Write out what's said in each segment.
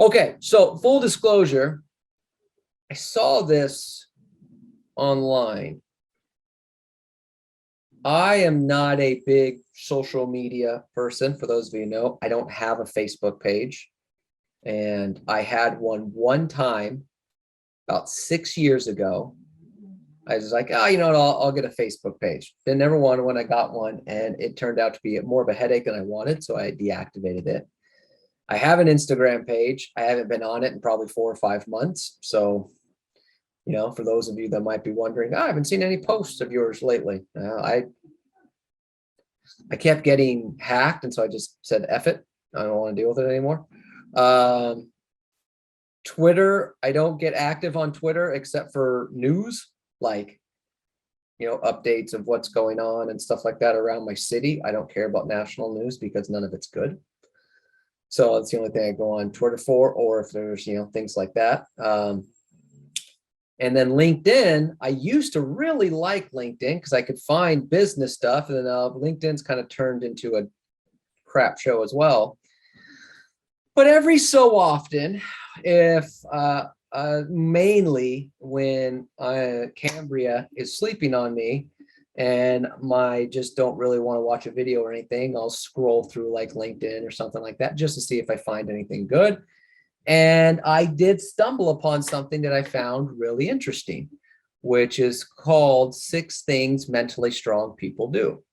Okay, so full disclosure, I saw this online. I am not a big social media person. For those of you who know, I don't have a Facebook page. And I had one time about 6 years ago. I was like, oh, you know what, I'll get a Facebook page. Then never wanted one. I got one, and it turned out to be more of a headache than I wanted, so I deactivated it. I have an Instagram page. I haven't been on it in probably 4 or 5 months. So, for those of you that might be wondering, I haven't seen any posts of yours lately. I kept getting hacked, and so I just said, F it. I don't want to deal with it anymore. Twitter, I don't get active on Twitter except for news, like, updates of what's going on and stuff like that around my city. I don't care about national news because none of it's good. So that's the only thing I go on Twitter for, or if there's, things like that. And then LinkedIn, I used to really like LinkedIn because I could find business stuff, and then LinkedIn's kind of turned into a crap show as well. But every so often, if mainly when Cambria is sleeping on me and I just don't really want to watch a video or anything, I'll scroll through like LinkedIn or something like that just to see if I find anything good. And I did stumble upon something that I found really interesting, which is called 6 Things Mentally Strong People Do.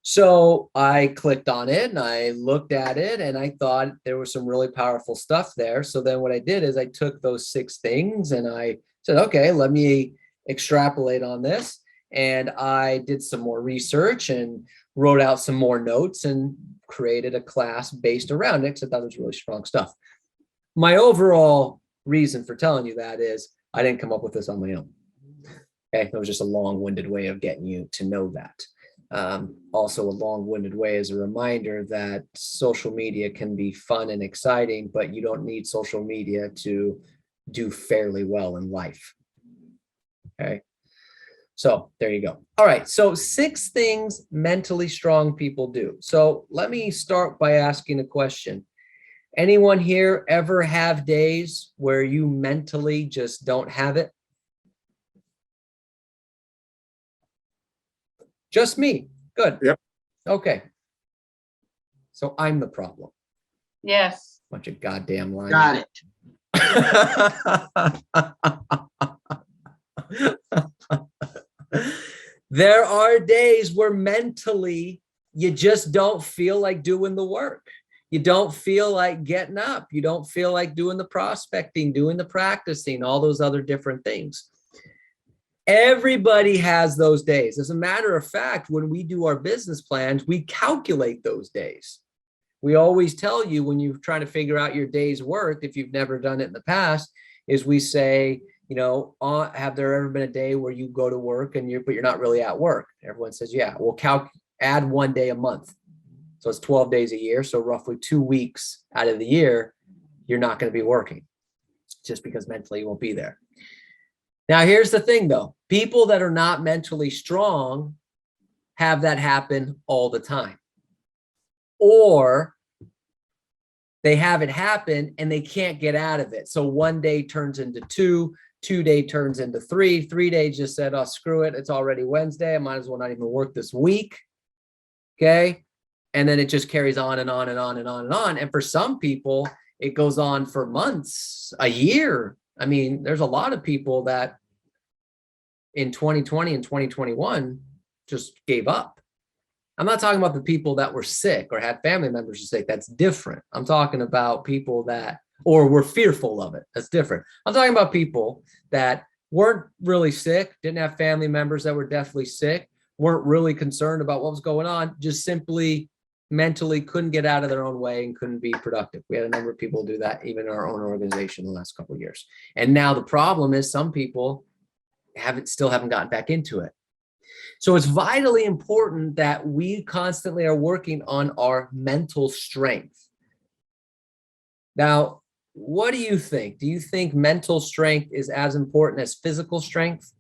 So I clicked on it and I looked at it and I thought there was some really powerful stuff there. So then what I did is I took those 6 things and I said, okay, let me extrapolate on this. And I did some more research and wrote out some more notes and created a class based around it because I thought it was really strong stuff. My overall reason for telling you that is I didn't come up with this on my own. Okay, it was just a long-winded way of getting you to know that. Also a long-winded way as a reminder that social media can be fun and exciting, but you don't need social media to do fairly well in life. Okay, so there you go. All right, so 6 things mentally strong people do. So let me start by asking a question. Anyone here ever have days where you mentally just don't have it? Just me. Good. Yep. Okay. So I'm the problem. Yes. Bunch of goddamn lies. Got it. There are days where mentally you just don't feel like doing the work. You don't feel like getting up. You don't feel like doing the prospecting, doing the practicing, all those other different things. Everybody has those days. As a matter of fact, when we do our business plans, we calculate those days. We always tell you when you're trying to figure out your day's work, if you've never done it in the past, is we say, have there ever been a day where you go to work but you're not really at work? Everyone says, yeah. We'll add 1 day a month. So it's 12 days a year. So roughly 2 weeks out of the year, you're not going to be working just because mentally you won't be there. Now, here's the thing, though. People that are not mentally strong have that happen all the time. Or they have it happen and they can't get out of it. So 1 day turns into 2, 2 day turns into 3, 3 days just said, oh, screw it. It's already Wednesday. I might as well not even work this week. Okay. And then it just carries on and on and on and on and on. And for some people, it goes on for months, a year. I mean, there's a lot of people that in 2020 and 2021 just gave up. I'm not talking about the people that were sick or had family members who sick. That's different. I'm talking about people that, or were fearful of it. That's different. I'm talking about people that weren't really sick, didn't have family members that were deathly sick, weren't really concerned about what was going on, just simply mentally couldn't get out of their own way and couldn't be productive. We had a number of people do that, even in our own organization in the last couple of years. And now the problem is some people still haven't gotten back into it. So it's vitally important that we constantly are working on our mental strength. Now, what do you think? Do you think mental strength is as important as physical strength?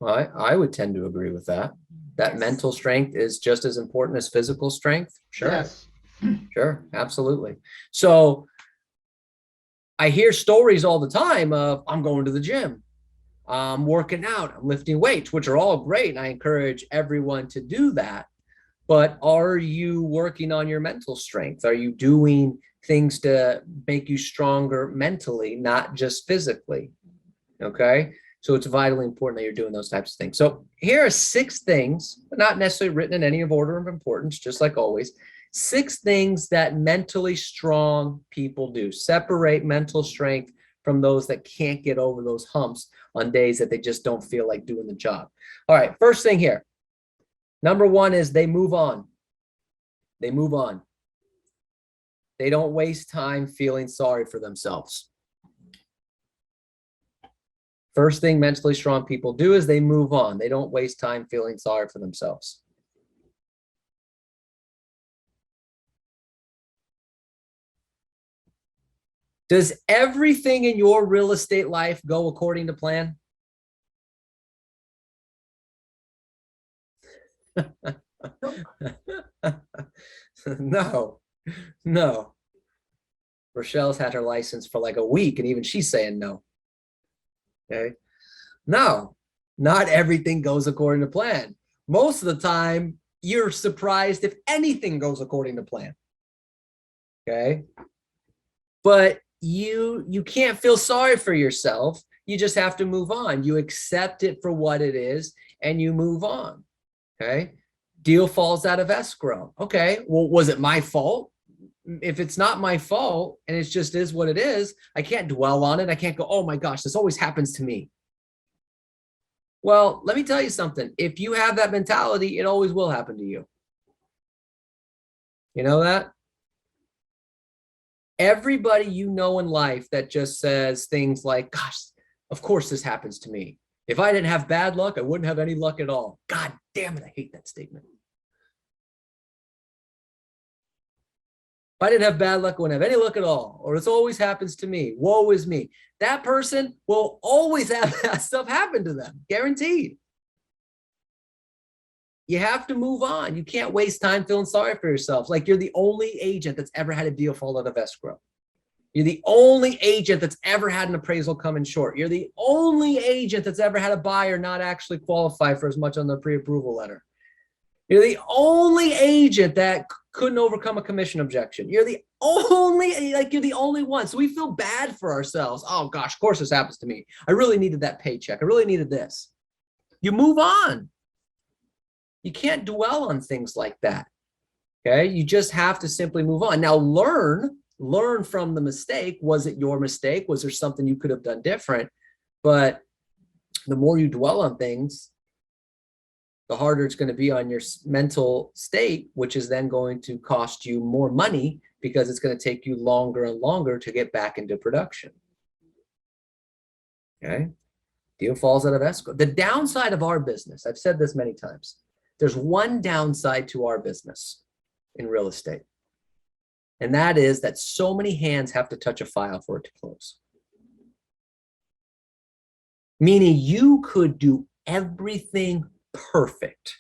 I would tend to agree with that. That mental strength is just as important as physical strength. Sure. Yes. Sure. Absolutely. So I hear stories all the time of I'm going to the gym, I'm working out, I'm lifting weights, which are all great. And I encourage everyone to do that. But are you working on your mental strength? Are you doing things to make you stronger mentally, not just physically? Okay. So it's vitally important that you're doing those types of things. So here are 6 things, not necessarily written in any order of importance, just like always. 6 things that mentally strong people do. Separate mental strength from those that can't get over those humps on days that they just don't feel like doing the job. All right. First thing here. Number 1 is they move on. They move on. They don't waste time feeling sorry for themselves. First thing mentally strong people do is they move on. They don't waste time feeling sorry for themselves. Does everything in your real estate life go according to plan? No, no. Rochelle's had her license for like a week and even she's saying no. Okay. No, not everything goes according to plan. Most of the time, you're surprised if anything goes according to plan. Okay. But you can't feel sorry for yourself. You just have to move on. You accept it for what it is and you move on. Okay. Deal falls out of escrow. Okay. Well, was it my fault? If it's not my fault and it just is what it is, I can't dwell on it. I can't go, oh my gosh, this always happens to me. Well, let me tell you something. If you have that mentality, it always will happen to you. You know that? Everybody you know in life that just says things like, gosh, of course this happens to me. If I didn't have bad luck, I wouldn't have any luck at all. God damn it, I hate that statement. If I didn't have bad luck, I wouldn't have any luck at all. Or this always happens to me. Woe is me. That person will always have that stuff happen to them. Guaranteed. You have to move on. You can't waste time feeling sorry for yourself. Like you're the only agent that's ever had a deal fall out of escrow. You're the only agent that's ever had an appraisal come in short. You're the only agent that's ever had a buyer not actually qualify for as much on the pre-approval letter. You're the only agent that couldn't overcome a commission objection. You're the only one. So we feel bad for ourselves. Oh gosh, of course this happens to me. I really needed that paycheck. I really needed this. You move on. You can't dwell on things like that. Okay. You just have to simply move on. Now learn from the mistake. Was it your mistake? Was there something you could have done different? But the more you dwell on things, the harder it's going to be on your mental state, which is then going to cost you more money because it's going to take you longer and longer to get back into production. Okay. Deal falls out of escrow. The downside of our business, I've said this many times, there's one downside to our business in real estate. And that is that so many hands have to touch a file for it to close. Meaning you could do everything perfect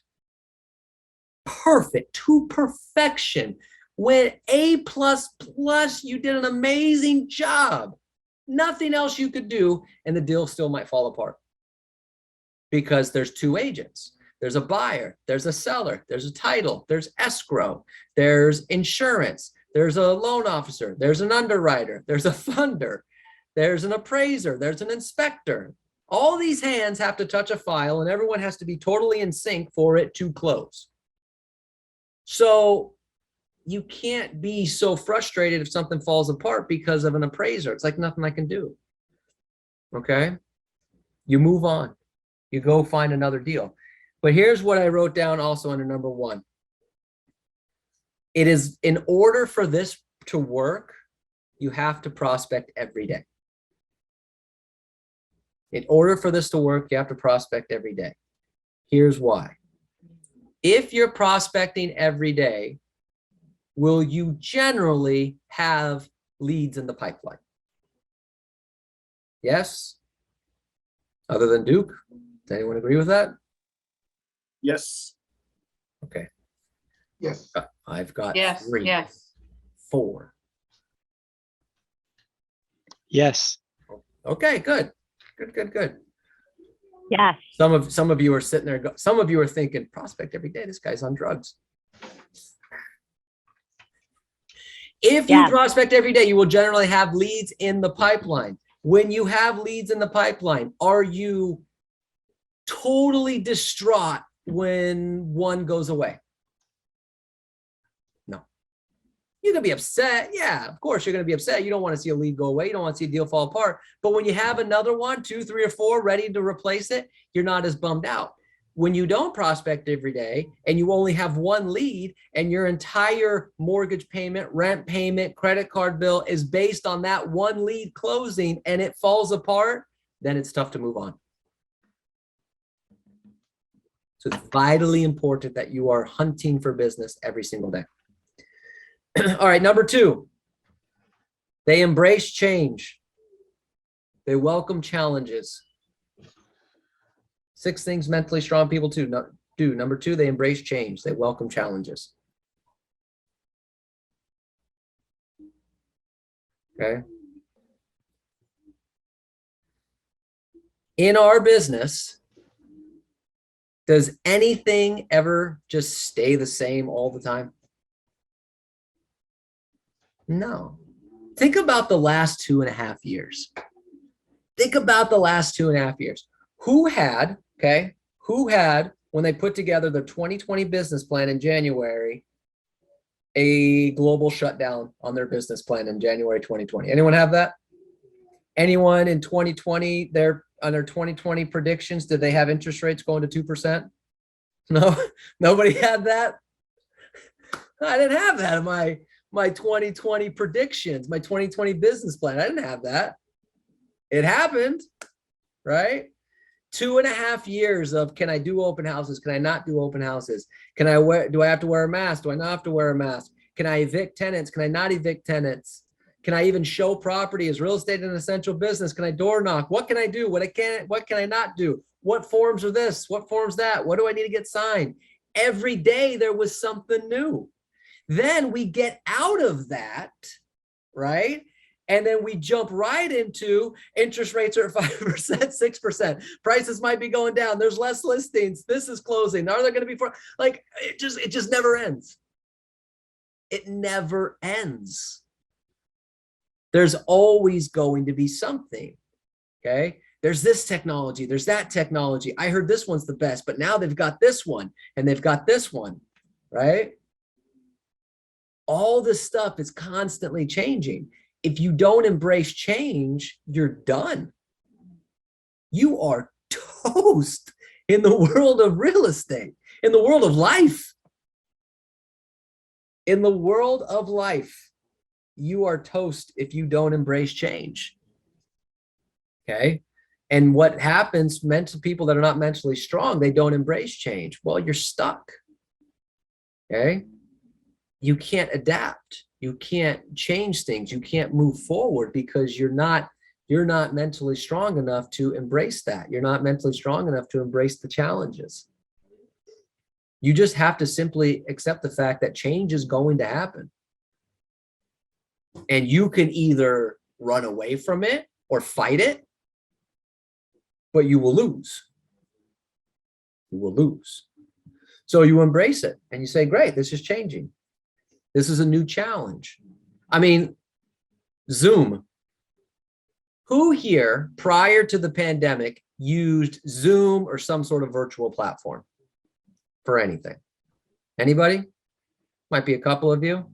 to perfection. When A++, you did an amazing job. Nothing else you could do, and the deal still might fall apart. Because there's 2 agents. There's a buyer, there's a seller, there's a title, there's escrow, there's insurance, there's a loan officer, there's an underwriter, there's a funder, there's an appraiser, there's an inspector. All these hands have to touch a file and everyone has to be totally in sync for it to close. So you can't be so frustrated if something falls apart because of an appraiser. It's like nothing I can do. Okay? You move on. You go find another deal. But here's what I wrote down also under number 1. It is in order for this to work, you have to prospect every day. In order for this to work, you have to prospect every day. Here's why. If you're prospecting every day, will you generally have leads in the pipeline? Yes? Other than Duke? Does anyone agree with that? Yes. Okay. Yes. I've got Yes, 3, yes. 4. Yes. Okay, good. Good. Yes. Some of you are sitting there, some of you are thinking, prospect every day, this guy's on drugs. If you Yes. prospect every day, you will generally have leads in the pipeline. When you have leads in the pipeline, are you totally distraught when one goes away? No. You're going to be upset. Yeah, of course you're going to be upset. You don't want to see a lead go away. You don't want to see a deal fall apart. But when you have another one, 2, 3, or 4 ready to replace it, you're not as bummed out. When you don't prospect every day and you only have one lead and your entire mortgage payment, rent payment, credit card bill is based on that one lead closing and it falls apart, then it's tough to move on. So it's vitally important that you are hunting for business every single day. All right, number 2, they embrace change. They welcome challenges. 6 things mentally strong people do. Number 2, they embrace change. They welcome challenges. Okay. In our business, does anything ever just stay the same all the time? No. Think about the last 2.5 years. Think about the last 2.5 years. Who had, when they put together their 2020 business plan in January, a global shutdown on their business plan in January 2020? Anyone have that? Anyone in 2020, on their 2020 predictions, did they have interest rates going to 2%? No, nobody had that. I didn't have that in my 2020 predictions, my 2020 business plan. I didn't have that. It happened, right? 2.5 years of, can I do open houses? Can I not do open houses? Do I have to wear a mask? Do I not have to wear a mask? Can I evict tenants? Can I not evict tenants? Can I even show property? Is real estate an essential business? Can I door knock? What can I do? What can I not do? What forms are this? What forms that? What do I need to get signed? Every day there was something new. Then we get out of that, right? And then we jump right into interest rates are at 5%, 6%. Prices might be going down. There's less listings. This is closing. Are there going to be it just never ends. It never ends. There's always going to be something. Okay. There's this technology. There's that technology. I heard this one's the best, but now they've got this one and they've got this one, right? All this stuff is constantly changing. If you don't embrace change, you're done. You are toast in the world of real estate, in the world of life. In the world of life, you are toast if you don't embrace change. Okay. And what happens, mental people that are not mentally strong, they don't embrace change. Well, you're stuck. Okay. You can't adapt. You can't change things. You can't move forward because you're not mentally strong enough to embrace that. You're not mentally strong enough to embrace the challenges. You just have to simply accept the fact that change is going to happen. And you can either run away from it or fight it, but you will lose. You will lose. So you embrace it and you say, great, this is changing. This is a new challenge. I mean, Zoom. Who here prior to the pandemic used Zoom or some sort of virtual platform for anything? Anybody? Might be a couple of you.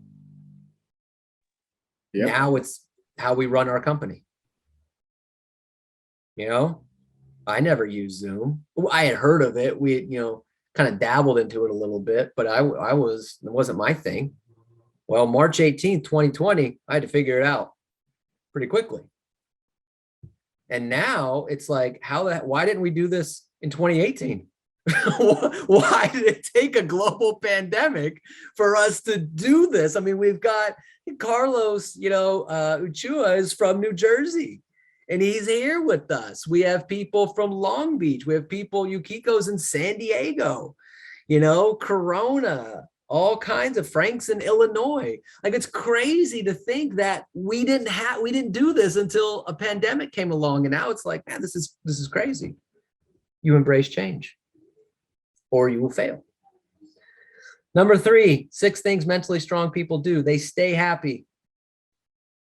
Yep. Now it's how we run our company. You know, I never used Zoom. I had heard of it. We, kind of dabbled into it a little bit, but it wasn't my thing. Well, March 18th, 2020, I had to figure it out pretty quickly. And now it's like, why didn't we do this in 2018? Why did it take a global pandemic for us to do this? I mean, we've got Carlos, Uchua is from New Jersey. and he's here with us. We have people from Long Beach. We have people, Yukiko's in San Diego, Corona, all kinds of Franks in Illinois. Like, it's crazy to think that we didn't do this until a pandemic came along. And now it's like, man, this is crazy. You embrace change or you will fail. Number 3, 6 things mentally strong people do. They stay happy.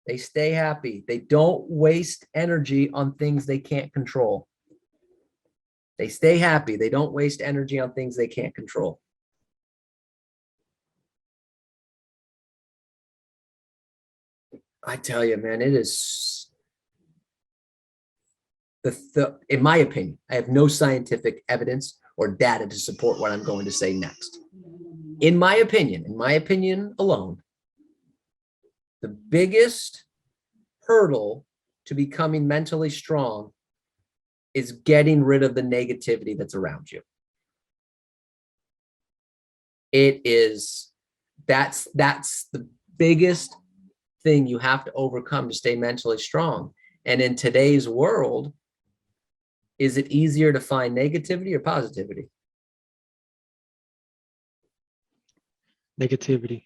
They stay happy. They don't waste energy on things they can't control. They stay happy. They don't waste energy on things they can't control. I tell you, man, it is in my opinion, I have no scientific evidence or data to support what I'm going to say next. In my opinion alone, the biggest hurdle to becoming mentally strong is getting rid of the negativity that's around you. That's the biggest thing you have to overcome to stay mentally strong. And in today's world, is it easier to find negativity or positivity? Negativity.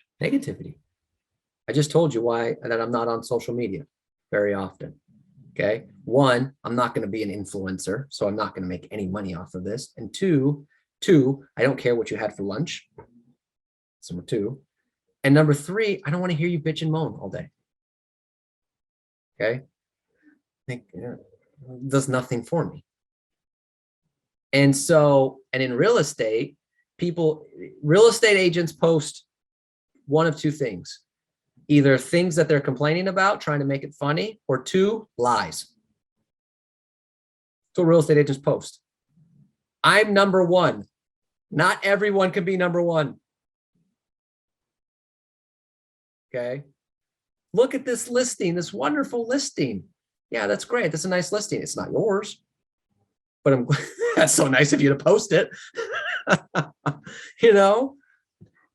I just told you that I'm not on social media very often. Okay. 1, I'm not going to be an influencer, so I'm not going to make any money off of this. And two, I don't care what you had for lunch. That's number 2. And number 3, I don't want to hear you bitch and moan all day. Okay. It does nothing for me. And in real estate, real estate agents post one of 2 things: either things that they're complaining about, trying to make it funny, or 2, lies. That's what real estate agents post. I'm number 1. Not everyone can be number 1. Okay. Look at this listing, this wonderful listing. Yeah, that's great. That's a nice listing. It's not yours, but that's so nice of you to post it.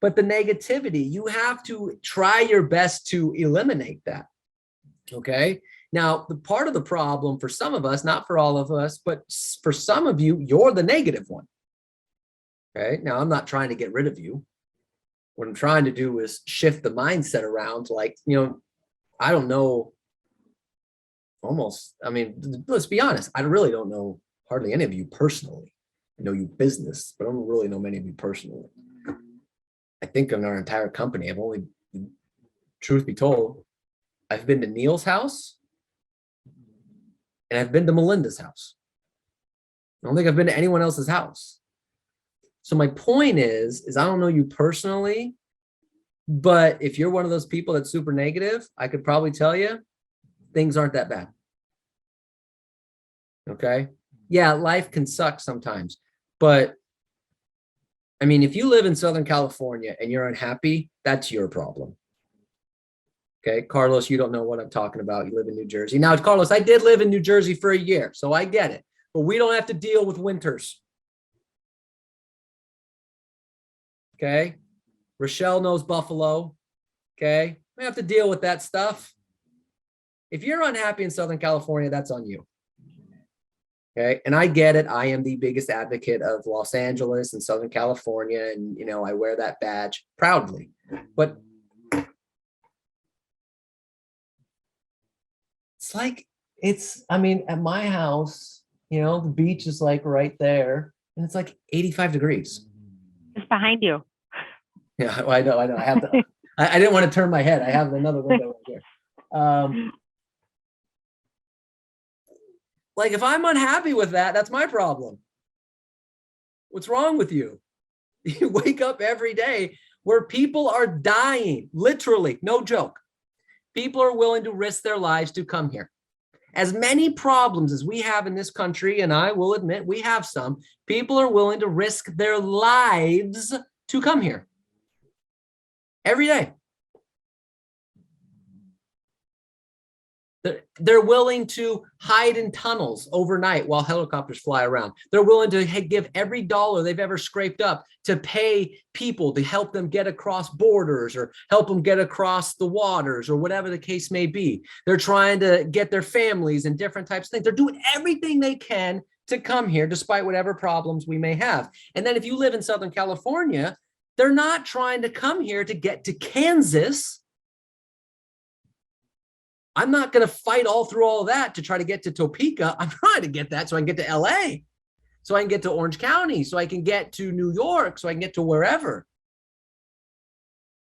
But the negativity, you have to try your best to eliminate that. Okay. Now, the part of the problem for some of us, not for all of us, but for some of you, you're the negative one. Okay. Now, I'm not trying to get rid of you. What I'm trying to do is shift the mindset around, like, I don't know. Let's be honest. I really don't know hardly any of you personally. I know you business, but I don't really know many of you personally. I think in our entire company, truth be told, I've been to Neil's house and I've been to Melinda's house. I don't think I've been to anyone else's house. So my point is I don't know you personally, but if you're one of those people that's super negative, I could probably tell you things aren't that bad. Okay. Yeah, life can suck sometimes, but if you live in Southern California and you're unhappy, that's your problem. Okay. Carlos, you don't know what I'm talking about. You live in New Jersey. Now, Carlos, I did live in New Jersey for a year, so I get it, but we don't have to deal with winters. Okay. Rochelle knows Buffalo. Okay. We have to deal with that stuff. If you're unhappy in Southern California, that's on you. Okay. And I get it. I am the biggest advocate of Los Angeles and Southern California. And, I wear that badge proudly. But it's like, at my house, the beach is like right there and it's like 85 degrees. It's behind you. Yeah, I know. I have to, I didn't want to turn my head. I have another window right there. Like, if I'm unhappy with that, that's my problem. What's wrong with you? You wake up every day where people are dying, literally, no joke. People are willing to risk their lives to come here. As many problems as we have in this country, and I will admit we have some, people are willing to risk their lives to come here. Every day. They're willing to hide in tunnels overnight while helicopters fly around. They're willing to give every dollar they've ever scraped up to pay people to help them get across borders or help them get across the waters or whatever the case may be. They're trying to get their families and different types of things. They're doing everything they can to come here despite whatever problems we may have. And then if you live in Southern California, they're not trying to come here to get to Kansas. I'm not going to fight all through all of that to try to get to Topeka. I'm trying to get that so I can get to LA, so I can get to Orange County, so I can get to New York, so I can get to wherever.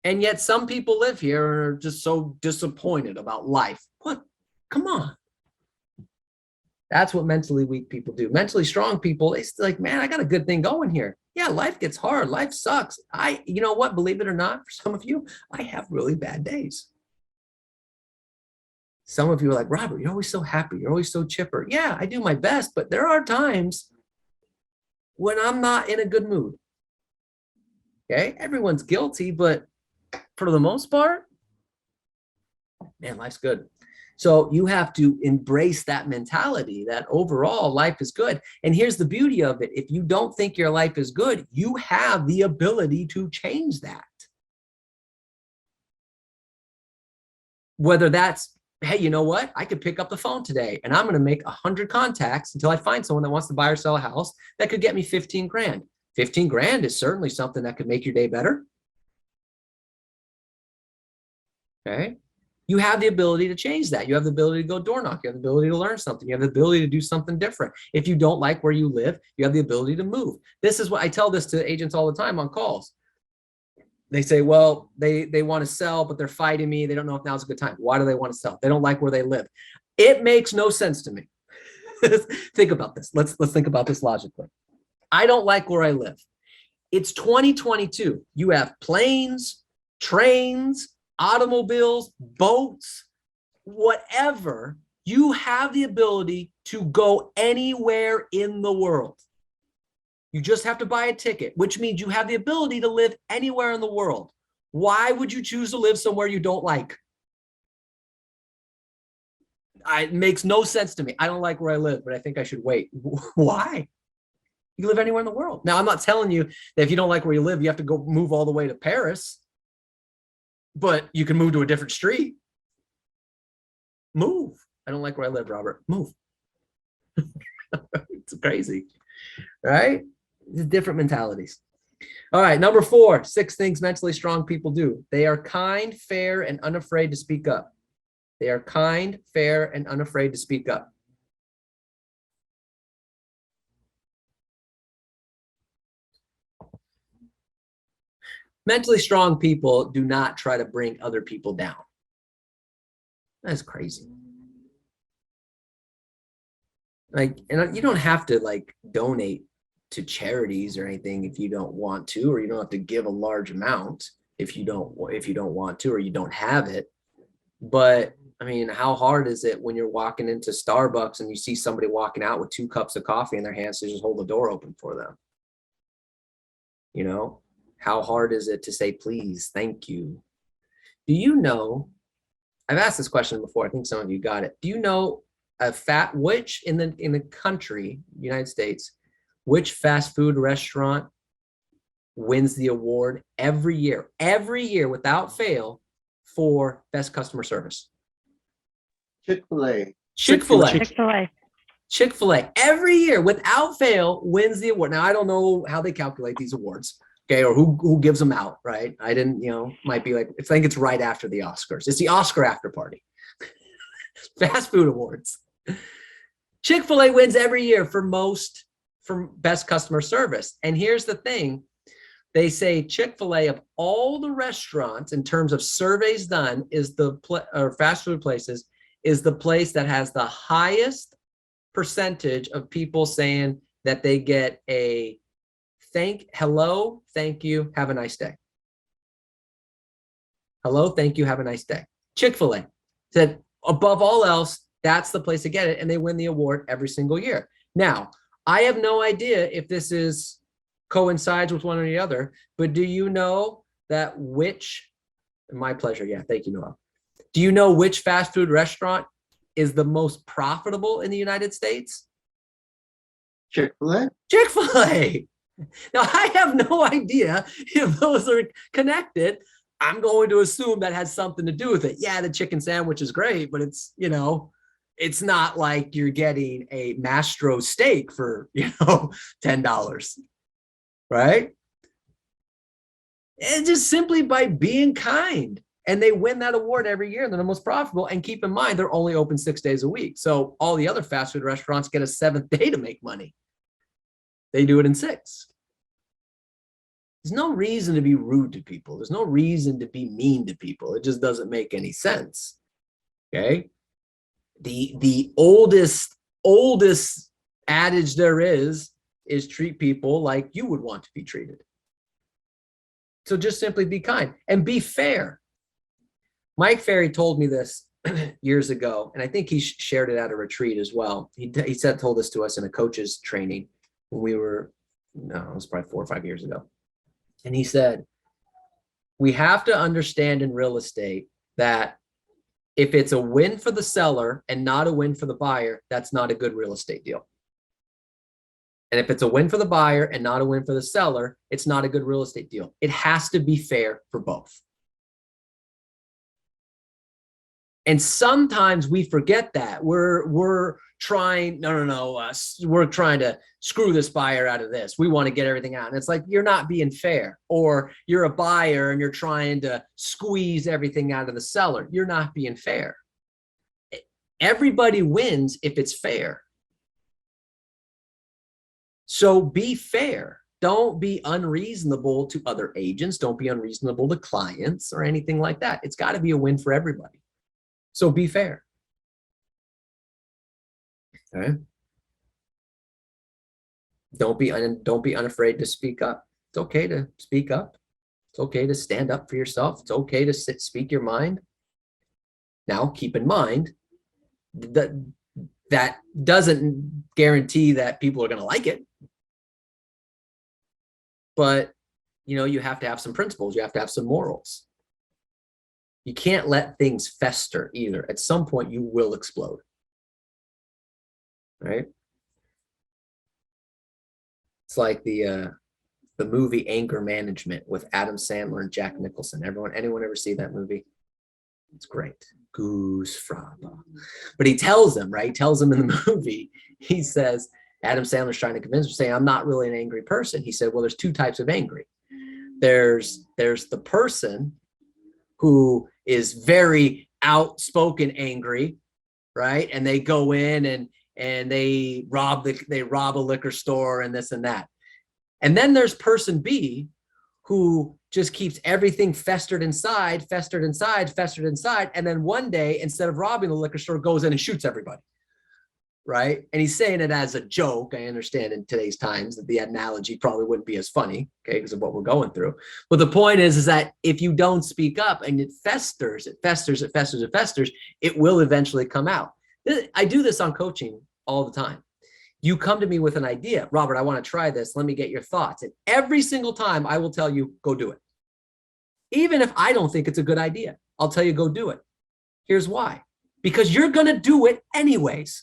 And yet some people live here and are just so disappointed about life. What? Come on. That's what mentally weak people do. Mentally strong people, they still like, man, I got a good thing going here. Yeah, life gets hard. Life sucks. You know what? Believe it or not, for some of you, I have really bad days. Some of you are like, Robert, you're always so happy. You're always so chipper. Yeah, I do my best, but there are times when I'm not in a good mood. Okay, everyone's guilty, but for the most part, man, life's good. So you have to embrace that mentality that overall life is good. And here's the beauty of it. If you don't think your life is good, you have the ability to change that. Whether that's, hey, you know what? I could pick up the phone today and I'm going to make 100 contacts until I find someone that wants to buy or sell a house that could get me 15 grand. 15 grand is certainly something that could make your day better. Okay. You have the ability to change that. You have the ability to go door knock. You have the ability to learn something. You have the ability to do something different. If you don't like where you live, you have the ability to move. This is what I tell this to agents all the time on calls. They say, well, they want to sell, but they're fighting me. They don't know if now's a good time. Why do they want to sell? They don't like where they live. It makes no sense to me. Think about this. Let's think about this logically. I don't like where I live. It's 2022. You have planes, trains, automobiles, boats, whatever. You have the ability to go anywhere in the world. You just have to buy a ticket, which means you have the ability to live anywhere in the world. Why would you choose to live somewhere you don't like? It makes no sense to me. I don't like where I live, but I think I should wait. Why? You can live anywhere in the world. Now, I'm not telling you that if you don't like where you live, you have to go move all the way to Paris, but you can move to a different street. Move. I don't like where I live, Robert. Move. It's crazy, right? Different mentalities. All right, number 4, 6 things mentally strong people do. They are kind, fair, and unafraid to speak up. They are kind, fair, and unafraid to speak up. Mentally strong people do not try to bring other people down. That's crazy. Like, and you don't have to like donate to charities or anything if you don't want to, or you don't have to give a large amount if you don't want to, or you don't have it. But I mean, how hard is it when you're walking into Starbucks and you see somebody walking out with 2 cups of coffee in their hands to just hold the door open for them? You know, how hard is it to say, please, thank you? Do you know, I've asked this question before, I think some of you got it. Do you know which in the country, United States, which fast food restaurant wins the award every year without fail for best customer service? Chick-fil-A. Chick-fil-A. Chick-fil-A every year without fail wins the award. Now, I don't know how they calculate these awards, okay, or who gives them out, right? I didn't, might be like, I think it's right after the Oscars. It's the Oscar after party. Fast food awards. Chick-fil-A wins every year for best customer service. And here's the thing. They say Chick-fil-A, of all the restaurants in terms of surveys done, or fast food places, is the place that has the highest percentage of people saying that they get a hello, thank you, have a nice day. Hello, thank you, have a nice day. Chick-fil-A said above all else, that's the place to get it, and they win the award every single year. Now, I have no idea if this coincides with one or the other, but do you know that my pleasure, yeah, thank you, Noel. Do you know which fast food restaurant is the most profitable in the United States? Chick-fil-A. Chick-fil-A. Now, I have no idea if those are connected. I'm going to assume that has something to do with it. Yeah, the chicken sandwich is great, but it's, it's not like you're getting a Mastro steak for, $10, right? And just simply by being kind. And they win that award every year. They're the most profitable. And keep in mind, they're only open 6 days a week. So all the other fast food restaurants get a 7th day to make money. They do it in 6. There's no reason to be rude to people. There's no reason to be mean to people. It just doesn't make any sense. Okay. The oldest adage there is treat people like you would want to be treated. So just simply be kind and be fair. Mike Ferry told me this years ago, and I think he shared it at a retreat as well. He told this to us in a coach's training when we were, no, it was probably 4 or 5 years ago. And he said, we have to understand in real estate that if it's a win for the seller and not a win for the buyer, that's not a good real estate deal. And if it's a win for the buyer and not a win for the seller, it's not a good real estate deal. It has to be fair for both. And sometimes we forget that. We're trying, we're trying to screw this buyer out of this. We want to get everything out. And it's like, you're not being fair. Or you're a buyer and you're trying to squeeze everything out of the seller. You're not being fair. Everybody wins if it's fair. So be fair. Don't be unreasonable to other agents. Don't be unreasonable to clients or anything like that. It's got to be a win for everybody. So be fair. Okay. Don't be unafraid to speak up. It's okay to speak up. It's okay to stand up for yourself. It's okay to speak your mind. Now, keep in mind that doesn't guarantee that people are going to like it. But, you have to have some principles. You have to have some morals. You can't let things fester either. At some point, you will explode. Right? It's like the movie Anger Management with Adam Sandler and Jack Nicholson. Anyone ever see that movie? It's great. Goose fraba. But he tells them, right? He tells them in the movie, he says, Adam Sandler's trying to convince him, saying, I'm not really an angry person. He said, well, there's 2 types of angry. There's the person who is very outspoken angry, right? And they go in and they rob a liquor store and this and that. And then there's person B who just keeps everything festered inside. And then one day, instead of robbing the liquor store, goes in and shoots everybody. Right? And he's saying it as a joke. I understand in today's times that the analogy probably wouldn't be as funny, okay, because of what we're going through. But the point is that if you don't speak up and it festers, it will eventually come out. I do this on coaching all the time. You come to me with an idea. Robert, I want to try this. Let me get your thoughts. And every single time I will tell you, go do it. Even if I don't think it's a good idea, I'll tell you, go do it. Here's why. Because you're going to do it anyways.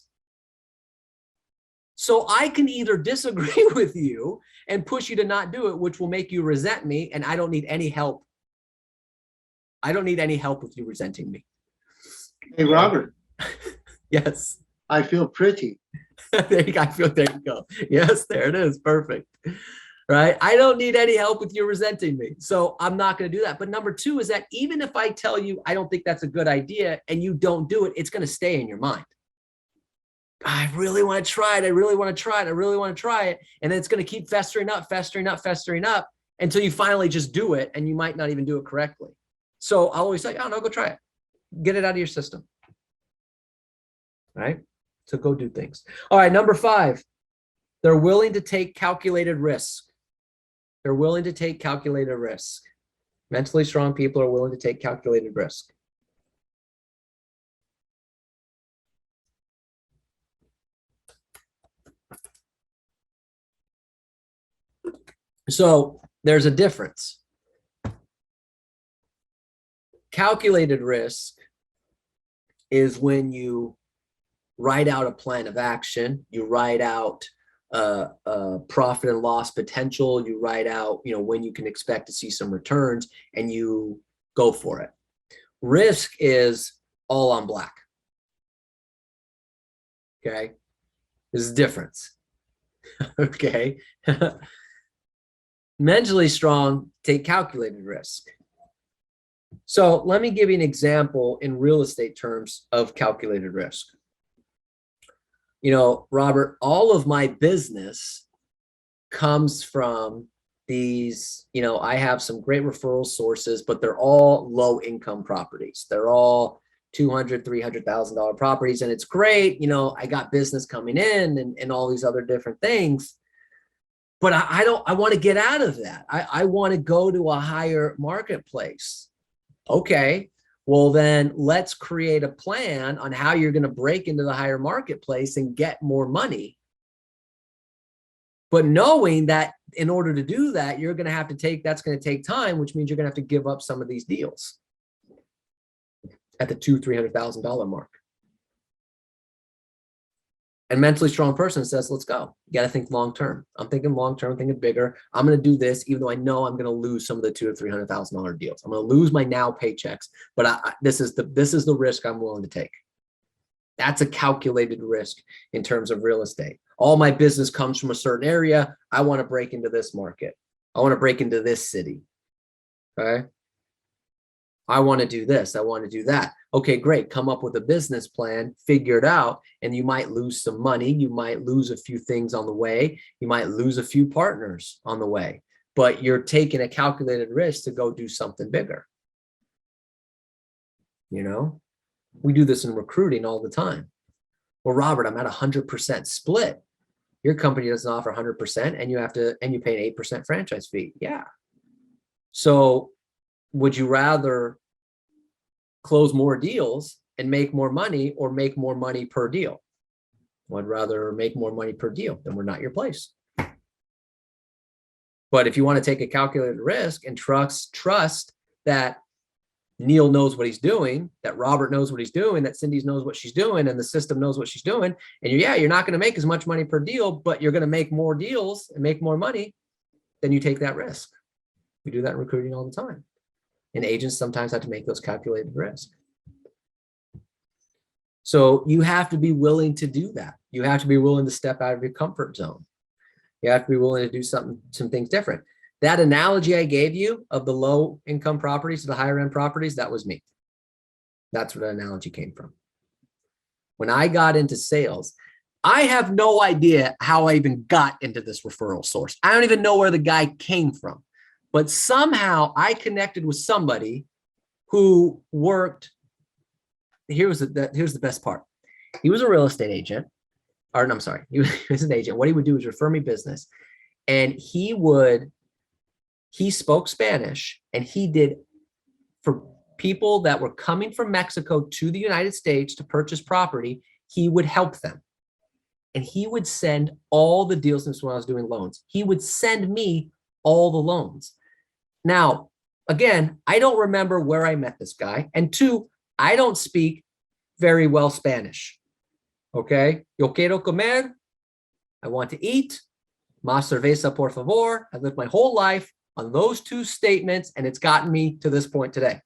So I can either disagree with you and push you to not do it, which will make you resent me, and I don't need any help. I don't need any help with you resenting me. Hey, Robert. Yes. I feel pretty. There you go. Yes, there it is. Perfect. Right? I don't need any help with you resenting me. So I'm not going to do that. But number 2 is that even if I tell you I don't think that's a good idea and you don't do it, it's going to stay in your mind. I really want to try it. I really want to try it. And then it's going to keep festering up until you finally just do it. And you might not even do it correctly. So I'll always say, oh no, go try it. Get it out of your system. Right? So go do things. All right. Number 5, they're willing to take calculated risk. Mentally strong people are willing to take calculated risk. So there's a difference. Calculated risk is when you write out a plan of action. You write out profit and loss potential. You write out, when you can expect to see some returns, and you go for it. Risk is all on black. Okay. There's a difference. Okay. Mentally strong, take calculated risk. So let me give you an example in real estate terms of calculated risk. Robert, all of my business comes from these, I have some great referral sources, but they're all low income properties. They're all $200,000, $300,000 properties. And it's great. I got business coming in and all these other different things, but I want to get out of that. I want to go to a higher marketplace. Okay. Well, then let's create a plan on how you're going to break into the higher marketplace and get more money. But knowing that in order to do that, you're going to have to that's going to take time, which means you're going to have to give up some of these deals at the $200,000, $300,000 mark. And mentally strong person says, let's go. You got to think long-term. I'm thinking long-term, thinking bigger. I'm going to do this, even though I know I'm going to lose some of the $200,000 to $300,000 deals. I'm going to lose my now paychecks, but this is the risk I'm willing to take. That's a calculated risk in terms of real estate. All my business comes from a certain area. I want to break into this market. I want to break into this city. Okay. I want to do this. I want to do that. Okay, great. Come up with a business plan, figure it out, and you might lose some money. You might lose a few things on the way. You might lose a few partners on the way, but you're taking a calculated risk to go do something bigger. We do this in recruiting all the time. Well, Robert, I'm at 100% split. Your company doesn't offer 100%, and you pay an 8% franchise fee. Yeah. So would you rather close more deals and make more money, or make more money per deal? I'd rather make more money per deal. Then we're not your place. But if you want to take a calculated risk and trust that Neil knows what he's doing, that Robert knows what he's doing, that Cindy knows what she's doing, and the system knows what she's doing, and you're not going to make as much money per deal, but you're going to make more deals and make more money, then you take that risk. We do that in recruiting all the time. And agents sometimes have to make those calculated risks. So you have to be willing to do that. You have to be willing to step out of your comfort zone. You have to be willing to do some things different. That analogy I gave you of the low income properties to the higher end properties, that was me. That's where that analogy came from. When I got into sales, I have no idea how I even got into this referral source. I don't even know where the guy came from. But somehow I connected with somebody who worked. Here's the best part. He was a real estate agent. Or no, I'm sorry. He was an agent. What he would do is refer me business. And he spoke Spanish, and he did for people that were coming from Mexico to the United States to purchase property. He would help them. And he would send all the deals. This is when I was doing loans. He would send me all the loans. Now, again, I don't remember where I met this guy. And two, I don't speak very well Spanish. Okay. Yo quiero comer. I want to eat. Más cerveza, por favor. I lived my whole life on those two statements, and it's gotten me to this point today.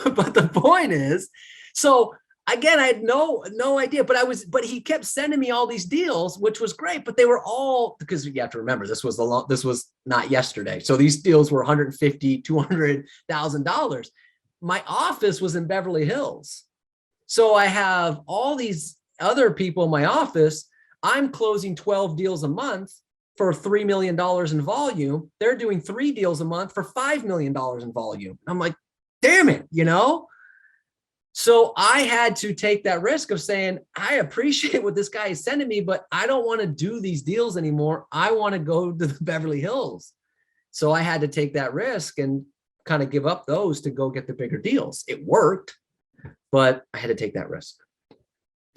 But the point is, so again, I had no idea, but he kept sending me all these deals, which was great, but they were all, because you have to remember, this was not yesterday. So these deals were $150,000, $200,000. My office was in Beverly Hills. So I have all these other people in my office. I'm closing 12 deals a month for $3 million in volume. They're doing 3 deals a month for $5 million in volume. I'm like, damn it, So I had to take that risk of saying, I appreciate what this guy is sending me, but I don't want to do these deals anymore. I want to go to the Beverly Hills. So I had to take that risk and kind of give up those to go get the bigger deals. It worked, but I had to take that risk.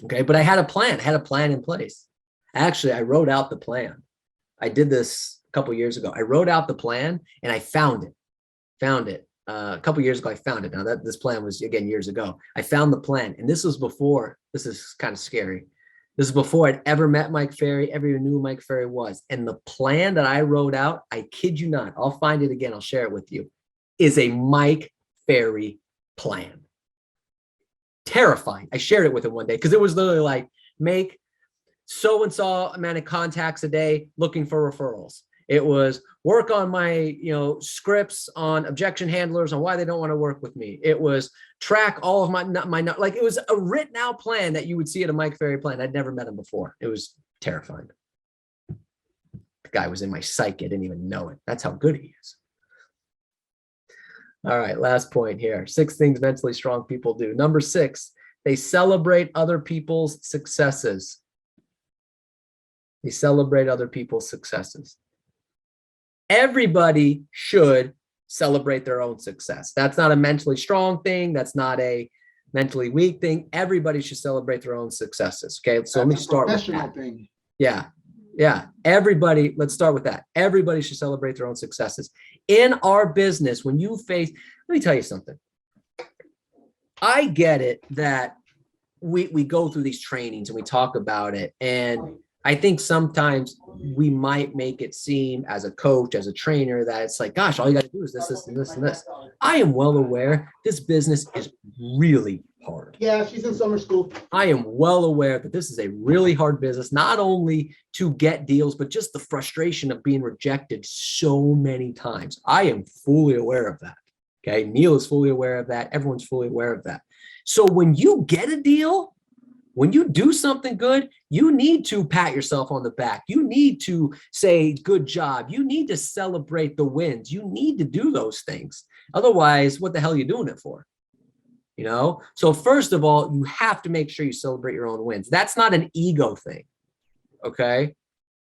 Okay. But I had a plan in place. Actually, I wrote out the plan. I did this a couple of years ago. I wrote out the plan and I found it. a couple years ago. I found it. Now that this plan was again years ago. I found the plan, and this was before. This is kind of scary. This is before I'd ever met Mike Ferry, ever knew who Mike Ferry was. And the plan that I wrote out, I kid you not, I'll find it again. I'll share it with you, is a Mike Ferry plan. Terrifying. I shared it with him one day because it was literally like, make so-and-so amount of contacts a day looking for referrals. It was work on my, scripts on objection handlers on why they don't want to work with me. It was track all of my, like it was a written out plan that you would see at a Mike Ferry plan. I'd never met him before. It was terrifying. The guy was in my psyche. I didn't even know it. That's how good he is. All right, last point here. 6 things mentally strong people do. Number 6, they celebrate other people's successes. They celebrate other people's successes. Everybody should celebrate their own success. That's not a mentally strong thing. That's not a mentally weak thing. Everybody should celebrate their own successes. Okay, so let me start with that. Thing. Yeah. Everybody, let's start with that. Everybody should celebrate their own successes. In our business, when you face, let me tell you something. I get it that we go through these trainings and we talk about it, and I think sometimes we might make it seem as a coach, as a trainer, that it's like, gosh, all you got to do is this, this, and this, and this. I am well aware this business is really hard. Yeah, she's in summer school. I am well aware that this is a really hard business, not only to get deals, but just the frustration of being rejected so many times. I am fully aware of that. Okay. Neil is fully aware of that. Everyone's fully aware of that. So when you get a deal, when you do something good, you need to pat yourself on the back. You need to say, good job. You need to celebrate the wins. You need to do those things. Otherwise, what the hell are you doing it for? So first of all, you have to make sure you celebrate your own wins. That's not an ego thing. Okay. I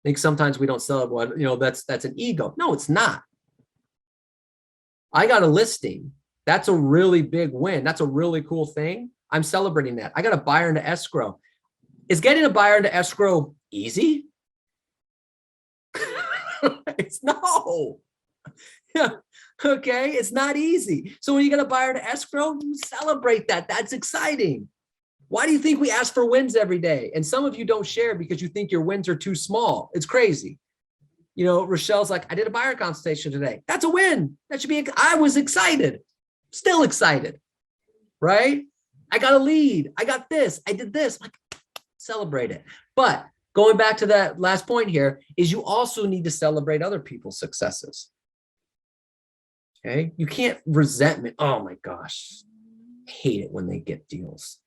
think sometimes we don't celebrate, that's an ego. No, it's not. I got a listing. That's a really big win. That's a really cool thing. I'm celebrating that. I got a buyer into escrow. Is getting a buyer into escrow easy? It's no. Yeah. Okay. It's not easy. So when you get a buyer into escrow, you celebrate that. That's exciting. Why do you think we ask for wins every day? And some of you don't share because you think your wins are too small. It's crazy. Rochelle's like, I did a buyer consultation today. That's a win. That should be, I was excited. Still excited. Right? I got a lead. I got this. I did this. Like, celebrate it. But going back to that last point here is you also need to celebrate other people's successes. Okay. You can't resentment. Oh my gosh. I hate it when they get deals.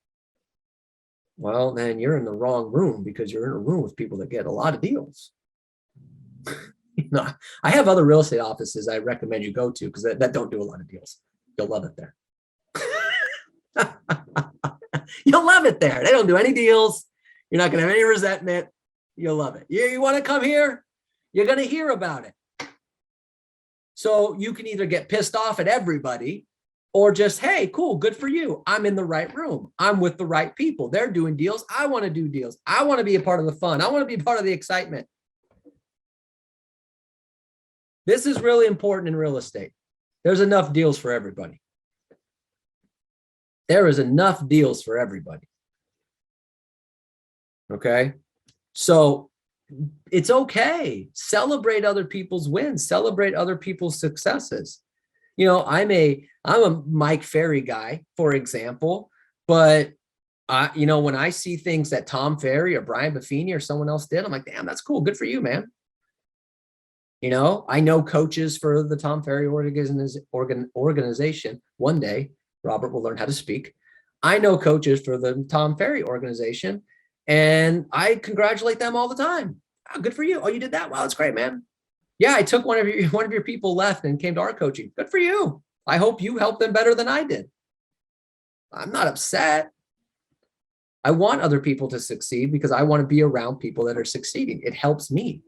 Well, then you're in the wrong room because you're in a room with people that get a lot of deals. I have other real estate offices I recommend you go to because that don't do a lot of deals. You'll love it there. You'll love it there. They don't do any deals. You're not going to have any resentment. You'll love it. You want to come here? You're going to hear about it. So you can either get pissed off at everybody or just, hey, cool, good for you. I'm in the right room. I'm with the right people. They're doing deals. I want to do deals. I want to be a part of the fun. I want to be part of the excitement. This is really important in real estate. There's enough deals for everybody. There is enough deals for everybody. Okay. So it's okay. Celebrate other people's wins. Celebrate other people's successes. I'm a Mike Ferry guy, for example, but when I see things that Tom Ferry or Brian Buffini or someone else did, I'm like, damn, that's cool. Good for you, man. I know coaches for the Tom Ferry organization. One day, Robert will learn how to speak. I know coaches for the Tom Ferry organization, and I congratulate them all the time. Oh, good for you. Oh, you did that? Wow, that's great, man. Yeah, I took one of your people left and came to our coaching. Good for you. I hope you helped them better than I did. I'm not upset. I want other people to succeed because I want to be around people that are succeeding. It helps me.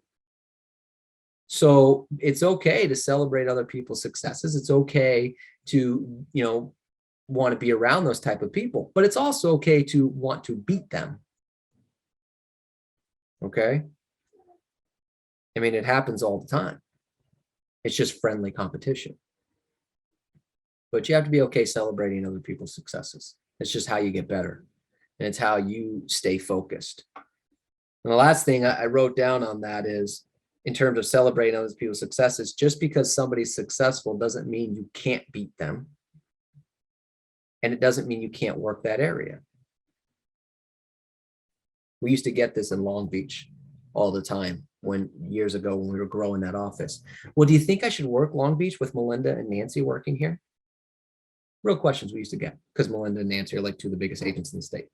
So it's okay to celebrate other people's successes. It's okay to, want to be around those type of people, but it's also okay to want to beat them. Okay. I mean, it happens all the time. It's just friendly competition. but you have to be okay celebrating other people's successes. It's just how you get better. And it's how you stay focused. And the last thing I wrote down on that is, in terms of celebrating other people's successes, just because somebody's successful doesn't mean you can't beat them. And it doesn't mean you can't work that area. We used to get this in Long Beach all the time years ago when we were growing that office. Well, do you think I should work Long Beach with Melinda and Nancy working here? Real questions we used to get, because Melinda and Nancy are like two of the biggest agents in the state.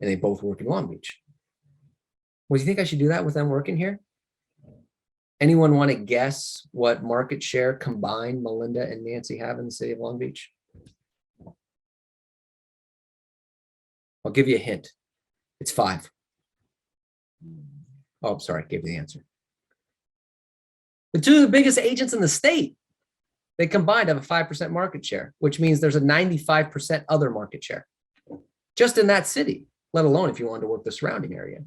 And they both work in Long Beach. Well, do you think I should do that with them working here? Anyone want to guess what market share combined Melinda and Nancy have in the city of Long Beach? I'll give you a hint. It's 5. Oh, I'm sorry, I gave you the answer. The two of the biggest agents in the state, they combined have a 5% market share, which means there's a 95% other market share just in that city, let alone if you wanted to work the surrounding area.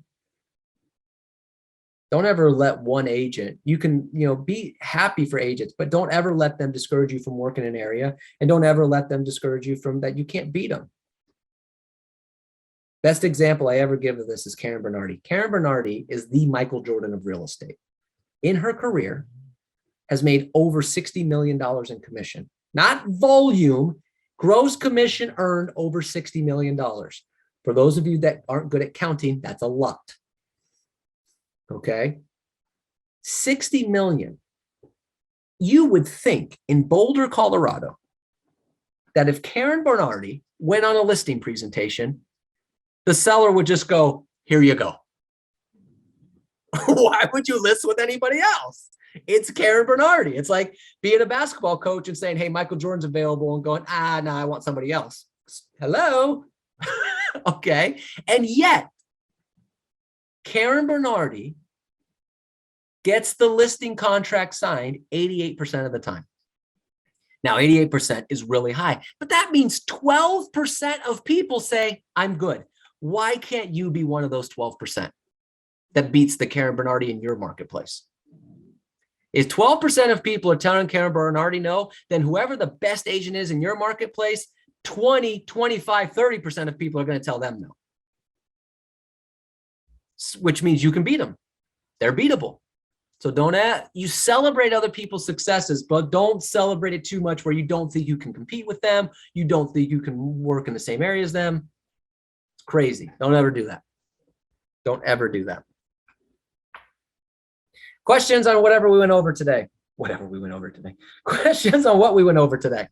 Don't ever let one agent, you can, be happy for agents, but don't ever let them discourage you from working an area, and don't ever let them discourage you from that you can't beat them. Best example I ever give of this is Karen Bernardi. Karen Bernardi is the Michael Jordan of real estate. In her career, has made over $60 million in commission, not volume, gross commission earned over $60 million. For those of you that aren't good at counting, that's a lot. Okay. 60 million. You would think in Boulder, Colorado, that if Karen Bernardi went on a listing presentation, the seller would just go, here you go. Why would you list with anybody else? It's Karen Bernardi. It's like being a basketball coach and saying, hey, Michael Jordan's available, and going, no, I want somebody else. Hello. Okay. And yet, Karen Bernardi gets the listing contract signed 88% of the time. Now, 88% is really high, but that means 12% of people say, I'm good. Why can't you be one of those 12% that beats the Karen Bernardi in your marketplace? If 12% of people are telling Karen Bernardi no, then whoever the best agent is in your marketplace, 20, 25, 30% of people are going to tell them no. Which means you can beat them. They're beatable. So you celebrate other people's successes, but don't celebrate it too much where you don't think you can compete with them. You don't think you can work in the same area as them. It's crazy. Don't ever do that. Don't ever do that. Questions on whatever we went over today. Questions on what we went over today.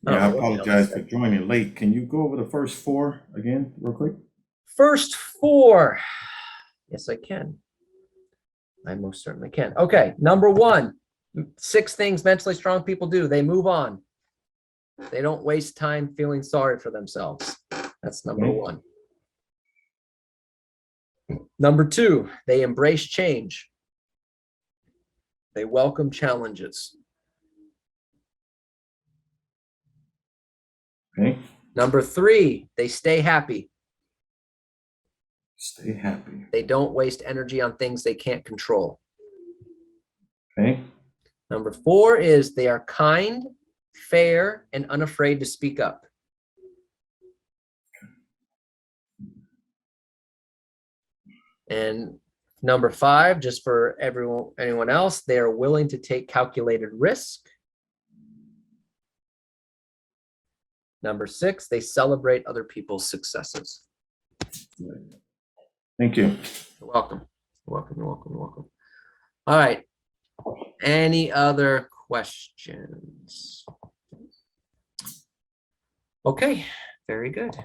Yeah, I apologize for joining late. Can you go over the first 4 again real quick? First 4. Yes, I can. I most certainly can. Okay, number 1, 6 things mentally strong people do. They move on. They don't waste time feeling sorry for themselves. That's number 1. Number 2, they embrace change. They welcome challenges. Okay. Number 3, they stay happy. Stay happy. They don't waste energy on things they can't control. Okay. Number 4 is they are kind, fair, and unafraid to speak up. And number 5, just for anyone else, they are willing to take calculated risk. Number 6, they celebrate other people's successes. Thank you. You're welcome. You're welcome. You're welcome. You're welcome. All right. Any other questions? Okay. Very good.